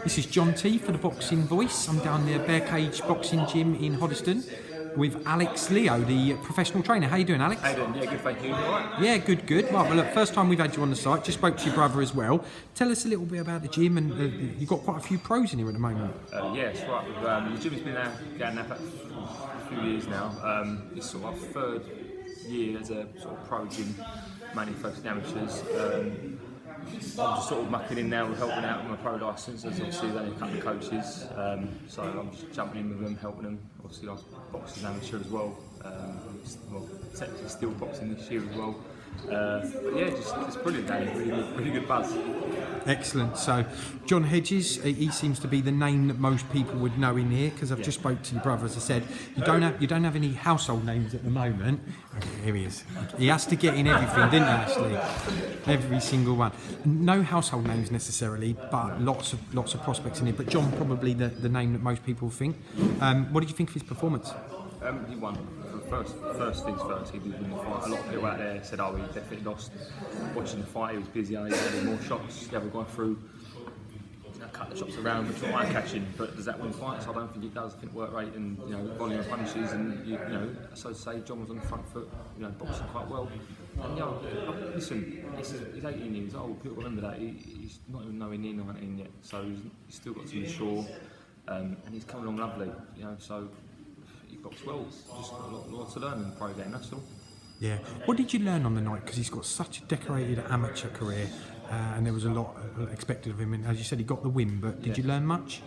This is John T for the Boxing Voice. I'm down the Bear Cage Boxing Gym in Hoddesdon with Alex Leo, the professional trainer. How you doing, Alex? How you doing? Yeah, good, thank you. All right? Yeah, good. Right, well, look, first time we've had you on the site. Just spoke to your brother as well. Tell us a little bit about the gym, and you've got quite a few pros in here at the moment. Yeah, that's right. The gym's been going now for a few years now. It's sort of our third year as a sort of pro gym, mainly focused on amateurs. I'm just sort of mucking in now, helping out with my pro licence. As obviously there's only a couple of coaches, so I'm just jumping in with them, helping them. Obviously, I was boxing amateur as well. Technically still boxing this year as well. Yeah, just brilliant, Danny. Really good buzz. Excellent. So, John Hedges, he seems to be the name that most people would know in here, because I've just spoke to your brother. As I said, you don't have any household names at the moment. Here he is. He has to get in everything, didn't he, Ashley? Every single one. No household names necessarily, but lots of prospects in here. But John, probably the name that most people think. What did you think of his performance? He won. First things first, he did win the fight. A lot of people out there said, he definitely lost. Watching the fight, he was busy, he had more shots. The other guy threw a couple of shots around, which were eye-catching, but does that win fights? I don't think it does. I think work rate and volume of punches, and so to say, John was on the front foot, boxing quite well. And listen, he's 18 years old. People remember that he's not even nowhere near 19 yet, so he's still got to mature, and he's coming along lovely. So. He boxed well, just got a lot to learn in the pro game, that's all. Yeah. What did you learn on the night? Because he's got such a decorated amateur career, and there was a lot expected of him. And as you said, he got the win, but did you learn much?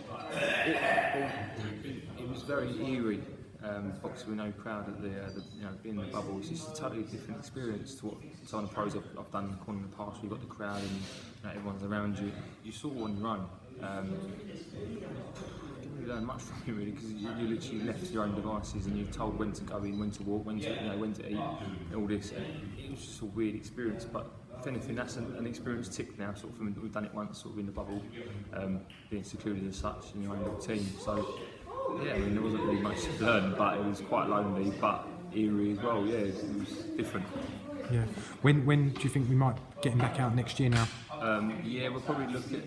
It was very eerie. Boxing with no crowd at the being in the bubble. It's just a totally different experience to what some of the pros I've done in the past. You've got the crowd and everyone's around you. You're sort of on your own. Learn much from you really, because you're literally left to your own devices and you're told when to go in, when to walk, when to eat, and all this. And it was just a weird experience, but if anything, that's an experience tick now. Sort of, we've done it once, sort of in the bubble, being secluded as such in your own little team. So yeah, there wasn't really much to learn, but it was quite lonely, but eerie as well. Yeah, it was different. Yeah. When do you think we might get him back out next year now? We'll probably look at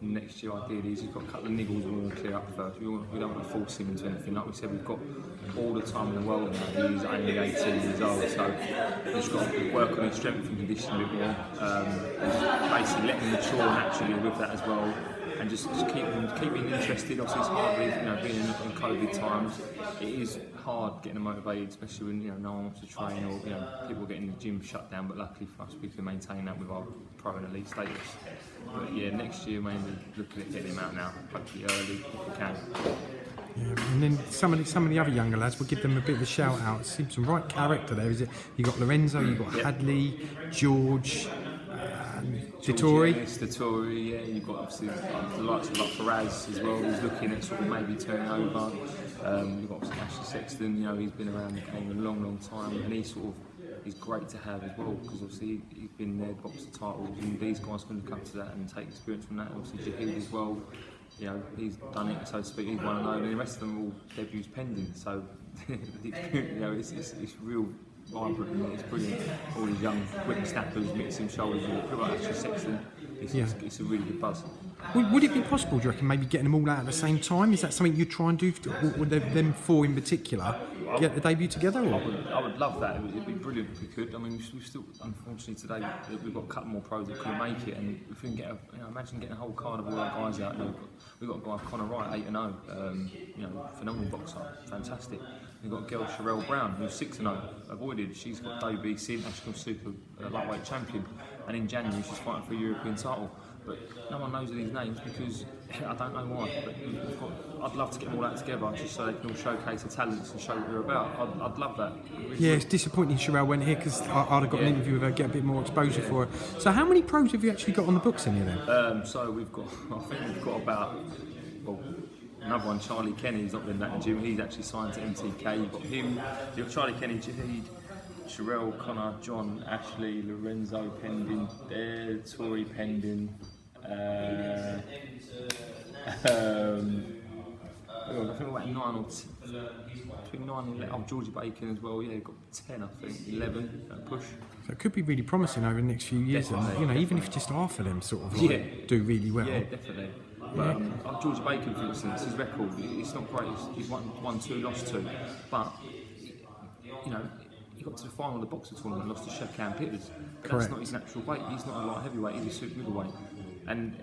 next year ideally. He's got a couple of niggles we want to clear up first. We don't want to force him into anything. Like we said, we've got all the time in the world now. He's only 18 years old, so we've just got to work on his strength and conditioning a bit more. And just basically let him mature naturally with that as well. And just keep him interested. Obviously, it's hard with being in COVID times. It is hard getting them motivated, especially when no one wants to train or people getting the gym shut down. But luckily for us, we can maintain that with our pro and elite status. But yeah, next year mainly looking at getting him out now, hopefully early if we can. Yeah, and then some of the other younger lads, we'll give them a bit of a shout out. Seems some right character there. Is it? You got Lorenzo, you got Hadley, George. Dettori, yeah, you've got obviously the likes of Faraz as well, who's looking at sort of maybe turning over. You've got obviously Ashley Sexton, he's been around the game a long time, and he's great to have as well, because obviously he's been there, boxed the titles, and these guys can look up to that and take experience from that. Obviously Jahid as well, he's done it, so to speak, he's 1-0, and the rest of them are all debuts pending, so it's real vibrant and it's brilliant. All these young whippersnappers mixing shoulders with people like Ashley Sexton. It's a really good buzz. Would it be possible, do you reckon, maybe getting them all out at the same time? Is that something you'd try and do, or would them four in particular get the debut together? Or? I would love that. It'd be brilliant if we could. I mean, we've still, unfortunately today, we've got a couple more pros that couldn't make it, and if we can get imagine getting a whole card of all our guys out. We've got a guy, Connor Wright, 8-0, phenomenal boxer, fantastic. We've got a girl, Sherelle Brown, who's 6-0, avoided. She's got WBC International Super Lightweight Champion, and in January she's fighting for a European title. But no one knows these names because I don't know why. But I'd love to get them all out together just so they can all showcase their talents and show what they're about. I'd love that. Yeah, it's disappointing Sherelle went here because I'd have got an interview with her, get a bit more exposure for her. So how many pros have you actually got on the books in here then? So I think we've got about, another one, Charlie Kenny. He's not been that in the gym. He's actually signed to MTK. You've got him. You've got Charlie Kenny, Jahid, Sherelle, Connor, John, Ashley, Lorenzo pending, Tori pending. I think we're about 9 or 10, between 9 and 11. Georgie Bacon as well. Yeah, we've got 10, I think, 11 push. So it could be really promising over the next few years. And, even if just half of them sort of do really well. Yeah, definitely. But George Bacon, for instance, his record, it's not great. He's won 2, lost 2, but you know, he got to the final of the boxing tournament and lost to Shevkan Pitters. But that's not his natural weight. He's not a light heavyweight. He's a super middleweight, and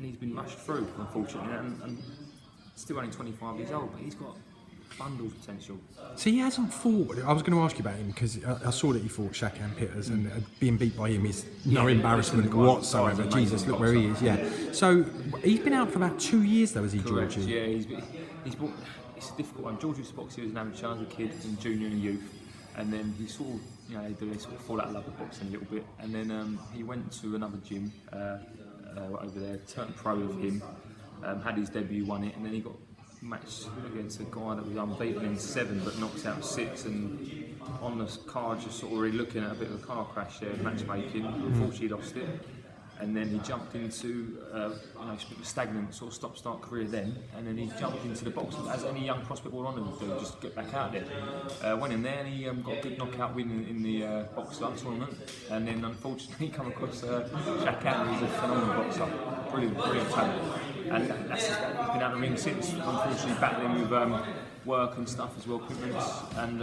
he's been rushed through, unfortunately, and still only 25 years old, but he's got bundles of potential. So he hasn't fought. I was going to ask you about him because I saw that he fought Shevkan Pitters, and being beat by him is no embarrassment whatsoever. Jesus, look where he is. Yeah. So he's been out for about 2 years, though, has he, Correct. Georgie? Yeah, he's bought. It's a difficult one. George used to box. He was an amateur as a kid, in junior and youth, and then he sort of, you know, they sort of fall out of love with boxing a little bit, and then he went to another gym over there, turned pro with him, had his debut, won it, and then he got matched against a guy that was unbeaten in 7 but knocked out 6, and on the card just sort of already looking at a bit of a car crash there, matchmaking. Unfortunately he lost it, and then he jumped into a stagnant sort of stop-start career then, and then he jumped into the boxing as any young prospect would want to do, just get back out there. Went in there and he got a good knockout win in the boxer tournament, and then unfortunately he come across Shevkan, who's a phenomenal boxer, brilliant talent. And he's been out of the ring since, unfortunately battling with work and stuff as well, commitments, and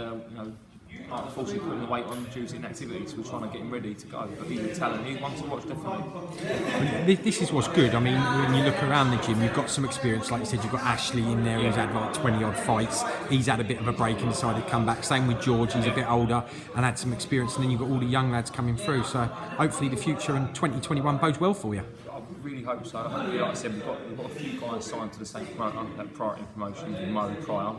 unfortunately putting the weight on due to inactivity, so we're trying to get him ready to go. But he's a talent, he's one to watch, definitely. This is what's good. I mean, when you look around the gym, you've got some experience. Like you said, you've got Ashley in there, who's had like 20 odd fights. He's had a bit of a break and decided to come back. Same with George, he's a bit older and had some experience. And then you've got all the young lads coming through. So hopefully the future in 2021 bodes well for you. I really hope so. Like I said, we've got a few guys signed to the same promoter, that Priority Promotions with Mo prior.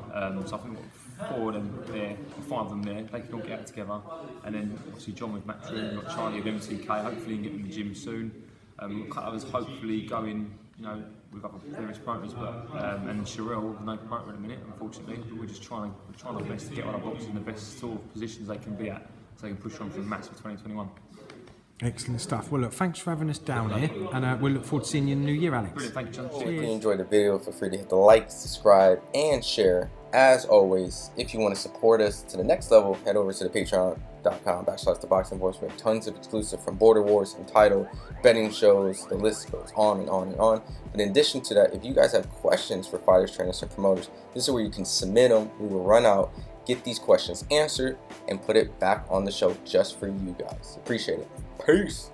So I think we've got 4 of them there, 5 of them there. They can all get out together. And then obviously John with Matchroom, we've got Charlie of MTK. Hopefully he can get in the gym soon. We've got others hopefully going, with other various promoters, but and Sherelle with no promoter in a minute, unfortunately. But we're just trying our best to get all our boxers in the best sort of positions they can be at, so they can push on for the massive 2021. Excellent stuff. Well, look, thanks for having us down here, and we'll look forward to seeing you in the new year, Alex. Brilliant, thank you, John. If you enjoyed the video, feel free to hit the like, subscribe, and share. As always, if you want to support us to the next level, head over to the patreon.com/ThaBoxingVoice. We have tons of exclusive from Border Wars, Entitled, betting shows, the list goes on and on and on. But in addition to that, if you guys have questions for fighters, trainers, and promoters, this is where you can submit them. We will run out, get these questions answered, and put it back on the show just for you guys. Appreciate it. Peace.